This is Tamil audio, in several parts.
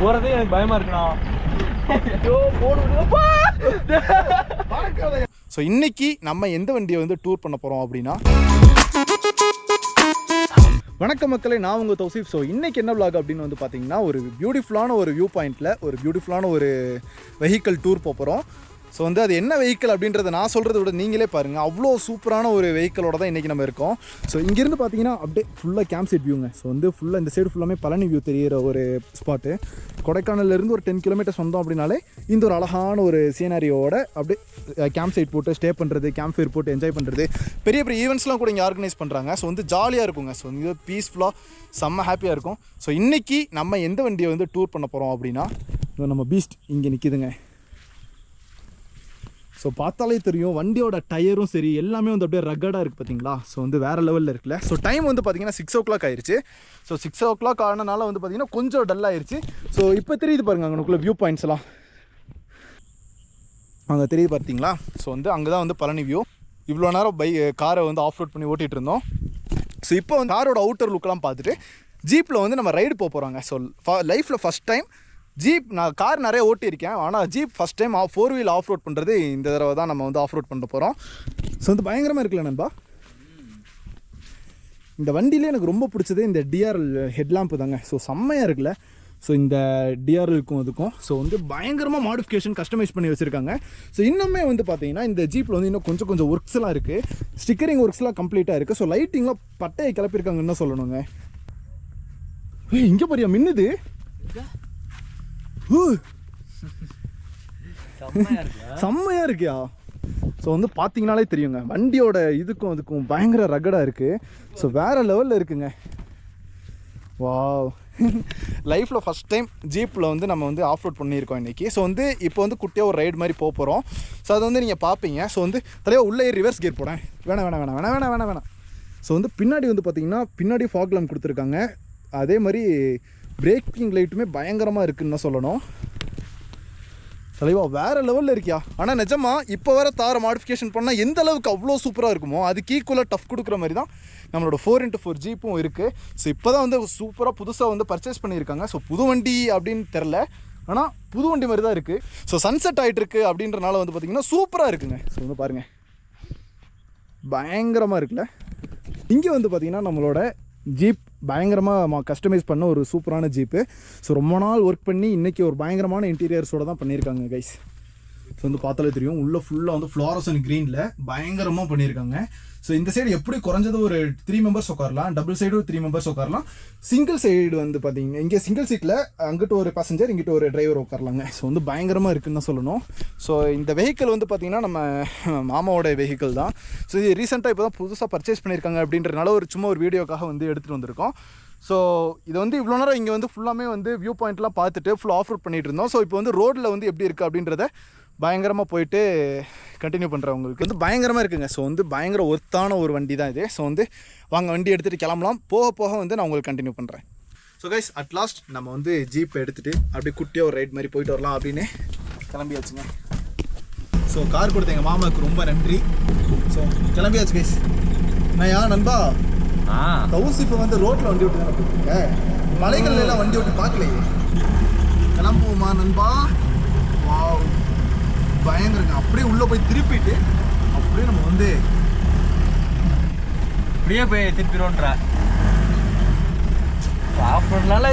போறதே எனக்கு பயமா இருக்குண்ணா. ஸோ இன்னைக்கு நம்ம எந்த வண்டியை வந்து டூர் பண்ண போகிறோம் அப்படின்னா, வணக்கம் மக்களே, நான் உங்கள் தௌசிஃப். ஸோ இன்றைக்கி என்ன vlog அப்படின்னு வந்து பார்த்தீங்கன்னா, ஒரு பியூட்டிஃபுல்லான ஒரு வியூ பாயிண்டில் ஒரு பியூட்டிஃபுல்லான ஒரு வெஹிக்கிள் டூர் போகிறோம். ஸோ வந்து அது என்ன வெஹிக்கிள் அப்படின்றத நான் சொல்கிறத விட நீங்களே பாருங்கள். அவ்வளோ சூப்பரான ஒரு வெஹிக்கிளோட தான் இன்றைக்கி நம்ம இருக்கோம். ஸோ இங்கேருந்து பார்த்தீங்கன்னா அப்படியே ஃபுல்லாக கேம்ப் சைட் வியூங்க. ஸோ வந்து ஃபுல்லாக இந்த சைடு ஃபுல்லாமே பழனி வியூ தெரிகிற ஒரு ஸ்பாட்டு. கொடைக்கானல்லேருந்து ஒரு 10 கிலோமீட்டர்ஸ் வந்தோம் அப்படின்னாலே இந்த ஒரு அழகான ஒரு சீனரியோட அப்படியே கேம்ப் சைட் போட்டு ஸ்டே பண்ணுறது, கேம்ப் ஃபயர் போட்டு என்ஜாய் பண்ணுறது, பெரிய பெரிய ஈவெண்ட்ஸ்லாம் கூட இங்கே ஆர்கனைஸ் பண்ணுறாங்க. ஸோ வந்து ஜாலியாக இருக்குங்க. ஸோ இது பீஸ்ஃபுல்லாக செம்ம ஹாப்பியாக இருக்கும். ஸோ இன்றைக்கி நம்ம எந்த வண்டியை வந்து டூர் பண்ண போகிறோம் அப்படின்னா, நம்ம பீஸ்ட் இங்கே நிற்கிதுங்க. ஸோ பார்த்தாலே தெரியும் வண்டியோட டயரும் சரி எல்லாமே வந்து அப்படியே ரக்கடாக இருக்குது பார்த்தீங்களா. ஸோ வந்து வேறு லெவலில் இருக்குல்ல. ஸோ டைம் வந்து பார்த்திங்கன்னா 6 o'clock ஆயிடுச்சு. ஸோ 6 o'clock ஆனனால வந்து பார்த்திங்கன்னா கொஞ்சம் டல்லாகிடுச்சு. ஸோ இப்போ தெரியுது பாருங்கள் அங்கனுக்குள்ளே வியூ பாயிண்ட்ஸ் எல்லாம் அங்கே தெரியுது பார்த்தீங்களா. ஸோ வந்து அங்கே தான் வந்து பழனி வியூ. இவ்வளோ நேரம் காரை வந்து ஆஃப் ரோட் பண்ணி ஓட்டிகிட்டு இருந்தோம். ஸோ இப்போ வந்து காரோட அவுட்டர் லுக்கெலாம் பார்த்துட்டு ஜீப்பில் வந்து நம்ம ரைடு போகிறோங்க. ஸோ லைஃப்பில் ஃபஸ்ட் டைம் ஜீப், நான் கார் நிறைய ஓட்டியிருக்கேன், ஆனால் jeep first time 4 wheel off road பண்ணுறது இந்த தடவை தான் நம்ம வந்து ஆஃப் ரோட் பண்ண போகிறோம். ஸோ வந்து பயங்கரமாக இருக்குல்ல நண்பா. இந்த வண்டியிலே எனக்கு ரொம்ப பிடிச்சது இந்த டிஆர்எல் ஹெட்லாம்ப்பு தாங்க. ஸோ செம்மையாக இருக்குல்ல. ஸோ இந்த டிஆர்எலுக்கும் அதுக்கும் ஸோ வந்து பயங்கரமாக மாடிஃபிகேஷன் கஸ்டமைஸ் பண்ணி வச்சுருக்காங்க. ஸோ இன்னுமே வந்து பார்த்தீங்கன்னா இந்த ஜீப்பில் வந்து இன்னும் கொஞ்சம் ஒர்க்ஸ்லாம் இருக்குது. ஸ்டிக்கரிங் ஒர்க்ஸ்லாம் கம்ப்ளீட்டாக இருக்குது. ஸோ லைட்டிங்லாம் பட்டையை கிளப்பியிருக்காங்கன்னு சொல்லணுங்க. இங்கே பாரியா மின்னுது. செம்மையாக இருக்கியா. ஸோ வந்து பார்த்தீங்கனாலே தெரியுங்க வண்டியோட இதுக்கும் அதுக்கும் பயங்கர ரகடாக இருக்குது. ஸோ வேறு லெவலில் இருக்குங்க. வாவ், லைஃப்பில் ஃபஸ்ட் டைம் ஜீப்பில் வந்து நம்ம வந்து ஆஃப் ரோட் பண்ணியிருக்கோம் இன்றைக்கி. ஸோ வந்து இப்போ வந்து குட்டியாக ஒரு ரைடு மாதிரி போக போகிறோம். ஸோ அதை வந்து நீங்கள் பார்ப்பீங்க. ஸோ வந்து தலையாக உள்ளே ரிவர்ஸ் கியர் போடேன். வேணாம். ஸோ வந்து பின்னாடி வந்து பார்த்திங்கன்னா பின்னாடி ஃபாக் லேம்ப் கொடுத்துருக்காங்க. அதே மாதிரி பிரேக்கிங் லைட்டுமே பயங்கரமாக இருக்குன்னு தான் சொல்லணும். தலைவா வேறு லெவலில் இருக்கியா. ஆனால் நிஜமா இப்போ வர தார மாடிஃபிகேஷன் பண்ணால் எந்த அளவுக்கு அவ்வளோ சூப்பராக இருக்குமோ அதுக்கு ஈக்குவலாக டஃப் கொடுக்குற மாதிரி தான் நம்மளோட 4x4 ஜீப்பும் இருக்குது. ஸோ இப்போ தான் வந்து சூப்பராக புதுசாக வந்து பர்ச்சேஸ் பண்ணியிருக்காங்க. ஸோ புது வண்டி அப்படின்னு தெரில, ஆனால் புது வண்டி மாதிரி தான் இருக்குது. ஸோ சன்செட் ஆகிட்டுருக்கு அப்படின்றனால வந்து பார்த்திங்கன்னா சூப்பராக இருக்குங்க. ஸோ வந்து பாருங்கள் பயங்கரமாக இருக்குல்ல. இங்கே வந்து பார்த்திங்கன்னா நம்மளோட ஜீப் பயங்கரமாக கஸ்டமைஸ் பண்ண ஒரு சூப்பரான ஜீப்பு. ஸோ ரொம்ப நாள் ஒர்க் பண்ணி இன்றைக்கி ஒரு பயங்கரமான இன்டீரியர்ஸோடு தான் பண்ணியிருக்காங்க கைஸ். ஸோ வந்து பார்த்தாலே தெரியும் உள்ளே ஃபுல்லாக வந்து ஃப்ளோரசன் க்ரீனில் பயங்கரமாக பண்ணியிருக்காங்க. ஸோ இந்த சைடு எப்படி குறைஞ்சது ஒரு 3 members உட்காரலாம், டபுள் சைடு 3 members உட்காரலாம். சிங்கிள் சைடு வந்து பார்த்தீங்கன்னா இங்கே சிங்கிள் சீட்டில் அங்கிட்ட ஒரு பேசஞ்சர் இங்கிட்ட ஒரு டிரைவர் உட்காரலாங்க. ஸோ வந்து பயங்கரமாக இருக்குன்னு தான் சொல்லணும். ஸோ இந்த வெஹிக்கிள் வந்து பார்த்திங்கன்னா நம்ம மாமாவோட வெஹிக்கிள் தான். ஸோ இது ரீசெண்டாக இப்போ தான் புதுசாக பர்ச்சேஸ் பண்ணியிருக்காங்க அப்படின்றனால சும்மா ஒரு வீடியோக்காக வந்து எடுத்துகிட்டு வந்திருக்கோம். ஸோ இது வந்து இவ்வளோ நேரம் இங்கே வந்து ஃபுல்லாமே வந்து வியூ பாயிண்ட்லாம் பார்த்துட்டு ஃபுல் ஆஃப் ரோட் பண்ணிகிட்டு இருந்தோம். ஸோ இப்போ வந்து ரோட்டில் வந்து எப்படி இருக்குது அப்படின்றத பயங்கரமாக போயிட்டு கண்டினியூ பண்ணுறவங்களுக்கு வந்து பயங்கரமாக இருக்குங்க. ஸோ வந்து பயங்கர ஒர்த்தான ஒரு வண்டி தான் இது. ஸோ வந்து வாங்க வண்டி எடுத்துகிட்டு கிளம்பலாம். போக வந்து நான் உங்களுக்கு கண்டினியூ பண்ணுறேன். ஸோ கைஸ் அட் லாஸ்ட் நம்ம வந்து ஜீப் எடுத்துகிட்டு அப்படியே குட்டியாக ஒரு ரைட் மாதிரி போயிட்டு வரலாம் அப்படின்னு கிளம்பியாச்சுங்க. ஸோ கார் கொடுத்த எங்கள் மாமாவுக்கு ரொம்ப நன்றி. ஸோ கிளம்பியாச்சு கைஸ். நான் நண்பா தௌசிஃபை வந்து ரோட்டில் வண்டி விட்டு தானே போட்டுருக்கேன், மலைகள்லாம் வண்டி விட்டு பார்க்கலையே. கிளம்புவோமா நண்பா. வாவ் பயங்கரங்க. அப்படியே உள்ளே போய் திருப்பிட்டு அப்படியே நம்ம வந்து அப்படியே போய் திருப்பிடுவோன்ற ஆஃப்ரோட்னால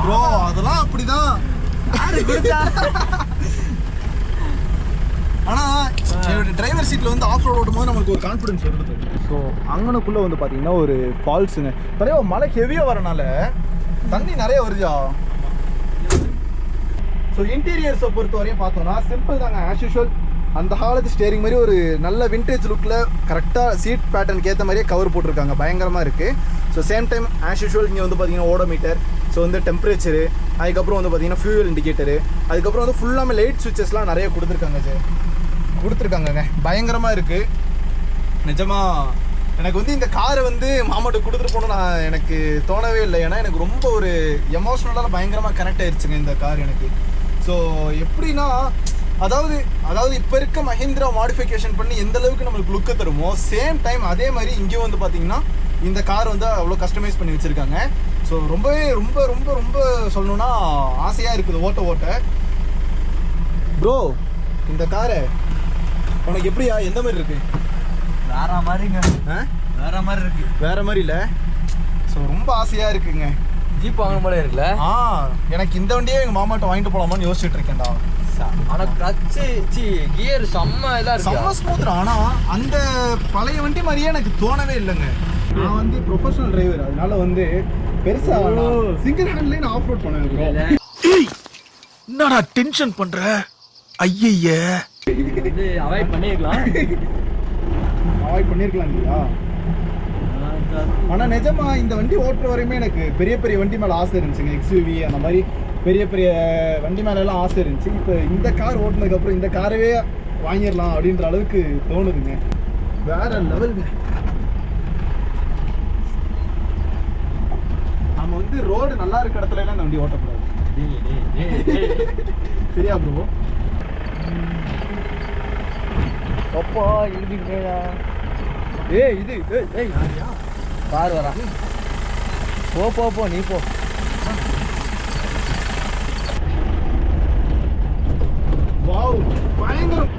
ப்ரோ அதெல்லாம் அப்படிதான். ஆனால் டிரைவர் சீட்டில் வந்து ஆஃப் ரோட் ஓட்டும் போது நமக்கு ஒரு கான்ஃபிடன்ஸ் வருது. ஸோ அங்கனுக்குள்ளே வந்து பார்த்தீங்கன்னா ஒரு ஃபால்ஸுங்க. நிறைய மழை ஹெவியாக வரனால தண்ணி நிறைய வருதா. ஸோ இன்டீரியர்ஸை பொறுத்த வரையும் பார்த்தோன்னா சிம்பிள் தாங்க. ஆஸ் யூஷுவல் அந்த காலத்து ஸ்டேரிங் மாதிரி ஒரு நல்ல விண்டேஜ் லுக்கில் கரெக்டாக சீட் பேட்டர்னுக்கு ஏற்ற மாதிரியே கவர் போட்டிருக்காங்க. பயங்கரமாக இருக்குது. So same time as usual இங்கே வந்து பார்த்தீங்கன்னா ஓடோமீட்டர், ஸோ வந்து டெம்பரேச்சரு, அதுக்கப்புறம் வந்து பார்த்தீங்கன்னா ஃபியூவல் இண்டிகேட்டரு, அதுக்கப்புறம் வந்து ஃபுல்லாமே லைட் சுவிச்சஸ்லாம் நிறைய கொடுத்துருக்காங்கங்க. பயங்கரமாக இருக்குது நிஜமாக. எனக்கு வந்து இந்த காரை வந்து மாமாட்ட கொடுத்துட்டு போகணும் எனக்கு தோணவே இல்லை. ஏன்னா எனக்கு ரொம்ப ஒரு எமோஷ்னலாக பயங்கரமாக கனெக்ட் ஆயிடுச்சுங்க இந்த கார் எனக்கு. ஸோ எப்படின்னா அதாவது இப்போ இருக்க மஹிந்திரா மாடிஃபிகேஷன் பண்ணி எந்த அளவுக்கு நம்மளுக்கு லுக்கை தருமோ சேம் டைம் அதே மாதிரி இங்கேயும் வந்து பார்த்தீங்கன்னா இந்த கார் வந்து அவ்வளோ கஸ்டமைஸ் பண்ணி வச்சுருக்காங்க. ஸோ ரொம்பவே ரொம்ப ரொம்ப ரொம்ப சொல்லணும்னா ஆசையாக இருக்குது ஓட்ட. ப்ரோ இந்த காரை உனக்கு எப்படியா, எந்த மாதிரி இருக்கு? வேற மாதிரிங்க. வேற மாதிரி இருக்கு. வேற மாதிரி இல்லை. ஸோ ரொம்ப ஆசையாக இருக்குங்க. ஜீப் வாங்கின போல இருக்குல்ல. எனக்கு இந்த வண்டியே எங்கள் மாமாட்ட வாங்கிட்டு போகலாமான்னு யோசிச்சுட்டு இருக்கேன்டா. ஆனால் கிளச்சு கியர் செம்ம இதாக இருக்கு, செம்ம ஸ்மூத்ரா. ஆனால் அந்த பழைய வண்டி மாதிரியே எனக்கு தோணவே இல்லைங்க. நான் வந்து ப்ரொஃபஷனல் டிரைவர், அதனால வந்து பெருசாக சிங்கிள் ஹேண்ட்லேயே நான் ஆஃப் ரோட் பண்ணுவேன். என்னடா டென்ஷன் பண்ற? ஐய இது அவாய்ட் பண்ணிருக்கலாம் இல்லையா? ஆனால் நிஜமா இந்த வண்டி ஓட்டுற வரையுமே எனக்கு பெரிய பெரிய வண்டி மேலே ஆசை இருந்துச்சுங்க. எக்ஸ்யூவி அந்த மாதிரி பெரிய பெரிய வண்டி மேலெல்லாம் ஆசை இருந்துச்சு. இப்போ இந்த கார் ஓட்டுனதுக்கப்புறம் இந்த காரவே வாங்கிடலாம் அப்படின்ற அளவுக்கு தோணுதுங்க. வேற லெவலுங்க. நம்ம வந்து ரோடு நல்லா இருக்க இடத்துல எல்லாம் இந்த வண்டி ஓட்டக்கூடாது. சரியா ப்ரோ? அப்பா இழுதிங்களா? இது பாரு வரா. போ நீ போ. வாவ் பயங்கரம்.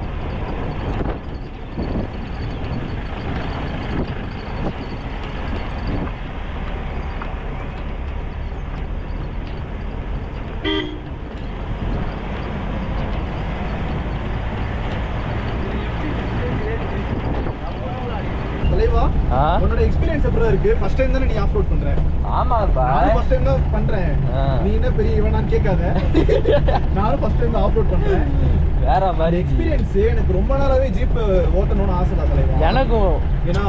தலைவா, உன்னோட எக்ஸ்பீரியன்ஸ் எப்படி இருக்கு? ஃபர்ஸ்ட் டைம் தானே நீ ஆஃப் ரோட் பண்ற? ஆமாப்பா, நான் ஃபர்ஸ்ட் டைம் தான் பண்றேன். நீ என்ன பெரிய இவனான்னு கேட்காத. நானும் ஃபர்ஸ்ட் டைம் தான் ஆஃப் ரோட் பண்றேன். வேற மாதிரி எக்ஸ்பீரியன்ஸ். எனக்கு ரொம்ப நாளாவே ஜீப் ஓட்டணும்னு ஆசை தான் தலைவா. எனக்கும். ஏன்னா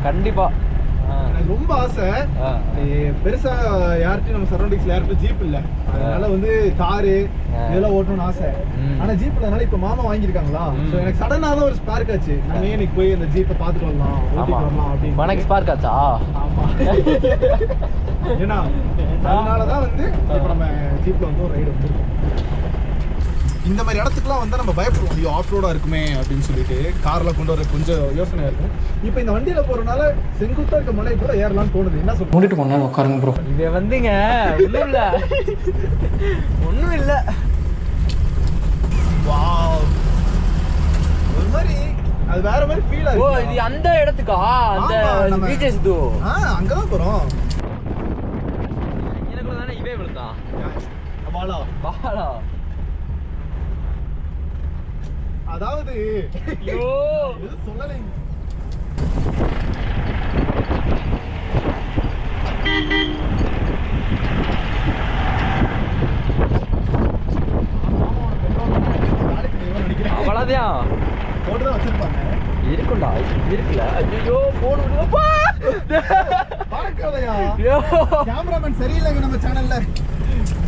கண்டிப்பா எனக்கு ரொம்ப ஆசை. பெருசா யார்கிட்டயும் நம்ம சரௌண்டிங்ஸ்ல யாருக்கும் ஜீப் இல்ல, அதனால வந்து காரு இதெல்லாம் ஓட்டணும்னு ஆசை. ஆனா ஜீப் இல்லனால இப்ப மாமா வாங்கியிருக்காங்களா, சோ எனக்கு சடனா தான் ஒரு ஸ்பார்க் ஆச்சு. நம்ம இன்னைக்கு போய் அந்த ஜீப்பை பாத்துட்டு வரலாம், ஓட்டிட்டு வரலாம் அப்படின்னு. உனக்கு ஸ்பார்க் ஆச்சா? ஆமா. ஏன்னா அதனாலதான் வந்து இப்ப நம்ம ஜீப்ல வந்து ஒரு ரைடு வந்துருக்கோம். இந்த மாதிரி இடத்துக்குலாம் வந்து நம்ம பயப்படுவோம், ஐயோ ஆஃப் ரோடா இருக்குமே அப்படின்னு சொல்லிட்டு கார்ல கொண்டு வர கொஞ்சம் யோசனையா இருக்கும். இப்போ இந்த வண்டியில போறதுனால செங்குத்தா இருக்க மலை கூட ஏறலாம்னு தோணுது. என்ன சொல்ல மூடிட்டு போனா உட்காருங்க ப்ரோ. இது வந்துங்க ஒன்றும் இல்லை. வாவ், ஒரு மாதிரி அது வேற மாதிரி ஃபீல் ஆகுது. ஓ இது அந்த இடத்துக்கா? அந்த பீச்சஸ் தூ அங்கதான் போறோம். எனக்குள்ள தானே இவே விழுந்தான். பாலா பாலா அதாவது ஐயோ சொல்லலை. அவ்வளோதான் போட்டுதான் வச்சிருப்பாங்க. இருக்குண்டா, இருக்குல்ல. ஐயோ போன் கேமராமேன் சரியில்லைங்க நம்ம சேனல்ல.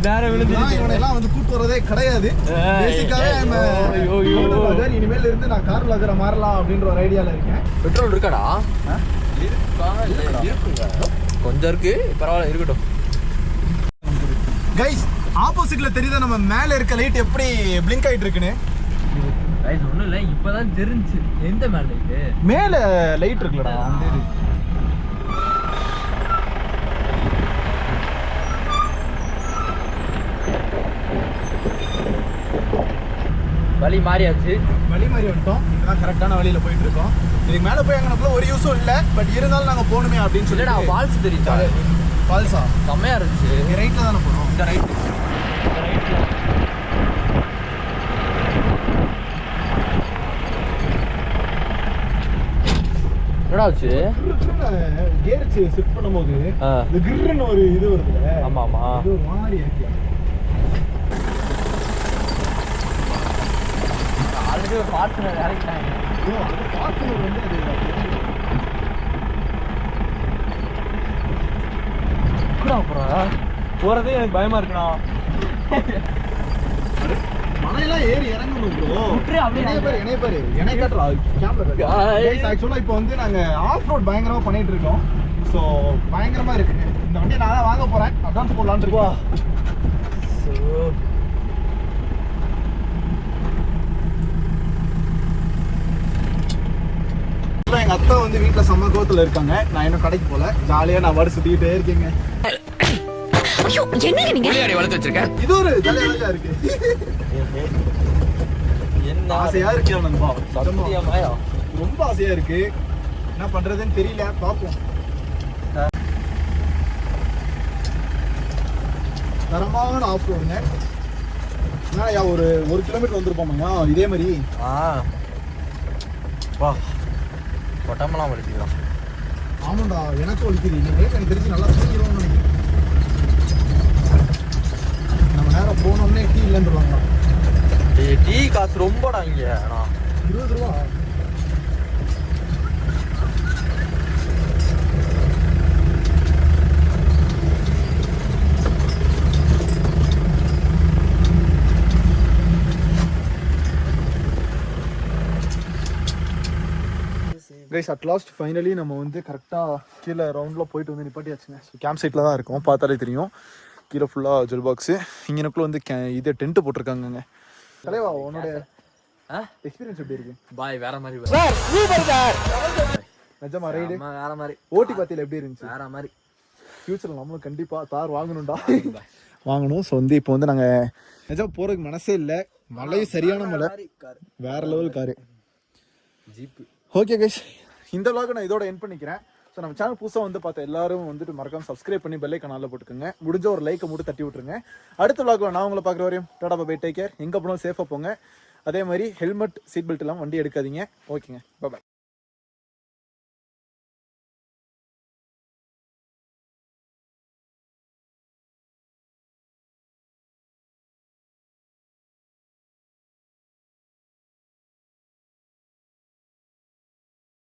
வேற இவனெல்லாம் வந்து கூட்டு வரதே கிடையாது. இனிமேல் இருந்து நான் கார் விளாகர மாறலாம் அப்படின்ற ஒரு ஐடியால இருக்கேன். பெட்ரோல் இருக்காடா? இருக்குங்க, கொஞ்சம் இருக்கு, பரவாயில்ல இருக்கட்டும். கைஸ் ஆப்போசிட்ல தெரியுதா நம்ம மேல இருக்க லைட் எப்படி பிளிங்க் ஆயிட்டு இருக்குன்னு? கைஸ் ஒண்ணும் இல்ல, இப்பதான் தெரிஞ்சு. எந்த மேல லைட்? மேல லைட் இருக்குலடா, அந்த இது. வழி மாறியாச்சு. வழி மாறி வந்துட்டோம். இதுதான் கரெக்டான வழியில போயிட்டு இருக்கோம். இதுக்கு மேல போய் அங்கனக்குள்ள ஒரு யூஸும் இல்ல, பட் இருந்தாலும் நாங்க போகணுமே அப்படின்னு சொல்லிட்டு. ஃபால்ஸ் தெரியுதா? ஃபால்ஸா? செம்மையா இருந்துச்சு. இங்க ரைட்ல தானே போறோம். இந்த ரைட், இந்த ரைட்ல என்னடா ஆச்சு? கியர் ஷிஃப்ட் பண்ணும்போது இந்த கிர்ன்னு ஒரு இது வருதுல. ஆமா ஆமா, இது ஒரு மாதிரி இருக்கு. ஆல்ரெடி ஒரு பார்ட்னர் இறக்கிட்டாங்க. அது பார்ட்னர் வந்து அது கூட போறதே எனக்கு பயமா இருக்குண்ணா. மலையெல்லாம் ஏறி இறங்கணும் ப்ரோ. என்னைய பாரு ஆக்சுவலா இப்போ வந்து நாங்க ஆஃப் ரோட் பயங்கரமா பண்ணிட்டு இருக்கோம். ஸோ பயங்கரமா இருக்குங்க. இந்த வண்டியை நான் தான் வாங்க போறேன், அட்வான்ஸ் போடலான்னு இருக்கோம். ஆக்சுவலாக எங்கள் அத்தை வந்து வீட்டில் செம்ம கோவத்தில் இருக்காங்க. நான் இன்னும் கடைக்கு போகல, ஜாலியாக நான் வாடி சுற்றிக்கிட்டே இருக்கேங்க. வளர்த்து வச்சிருக்கேன். இது ஒரு ஜாலியாக இருக்கு. என்ன ஆசையாக இருக்கு நண்பா, சத்தியமாயா ரொம்ப ஆசையாக இருக்கு. என்ன பண்ணுறதுன்னு தெரியல, பார்ப்போம். தரமான ஆஃப் ரோடுங்க. என்னயா ஒரு 1 கிலோமீட்டர் வந்துருப்போமையா இதே மாதிரி. வா உடம்பெல்லாம் வலிக்குதுடா. ஆமாண்டா, எனக்கும் வலிக்குது. எனக்கு தெரிஞ்சு நல்லா தூங்கிடுவோம்னு நினைக்கிறேன். நம்ம நேரம் போனோம்னே டீ இல்லைன்றாங்க. டீ காசு ரொம்படா இங்க. 20 ரூபா. கைஸ் அட் லாஸ்ட் ஃபைனலி நம்ம வந்து கரெக்டாக கீழே ரவுண்டில் போயிட்டு வந்து நிப்பாட்டியாச்சுங்க. ஸோ கேம்ப் சைட்டில் தான் இருக்கும், பார்த்தாலே தெரியும். கீழே ஃபுல்லாக ஜெல் பாக்ஸு, இங்கனக்குள்ளே வந்து இது டென்ட்டு போட்டிருக்காங்கங்க. தலைவா உன்னோட எக்ஸ்பீரியன்ஸ் எப்படி இருக்கு? பாய் வேற மாதிரி நிஜமா ரைடு வேற மாதிரி. ஓட்டி பார்த்தியில் எப்படி இருந்துச்சு? வேற மாதிரி. ஃபியூச்சரில் நம்மளும் கண்டிப்பாக தார் வாங்கணும்டா, வாங்கணும். ஸோ வந்து இப்போ வந்து நாங்கள் நிஜம் போகிறதுக்கு மனசே இல்லை. மழையும் சரியான மழை, வேற level car jeep. Okay guys, இந்த vlog நான் இதோட எண்ட் பண்ணிக்கிறேன். ஸோ நம்ம சேனல் புதுசாக வந்து பார்த்த எல்லாரும் வந்துட்டு மறக்காம சப்ஸ்கிரைப் பண்ணி பெல் ஐகானில் போட்டுக்கோங்க. முடிஞ்ச ஒரு லைக்கை மட்டும் தட்டி விட்டுருங்க. அடுத்த vlogல நான் உங்களை பார்க்குற வரையும் டாடா பை, டேக் கேர். எங்கே போனாலும் சேஃபாக போங்க. அதே மாதிரி ஹெல்மெட், சீட் பெல்ட் எல்லாம் வண்டி எடுக்காதீங்க. ஓகேங்க, பாய்.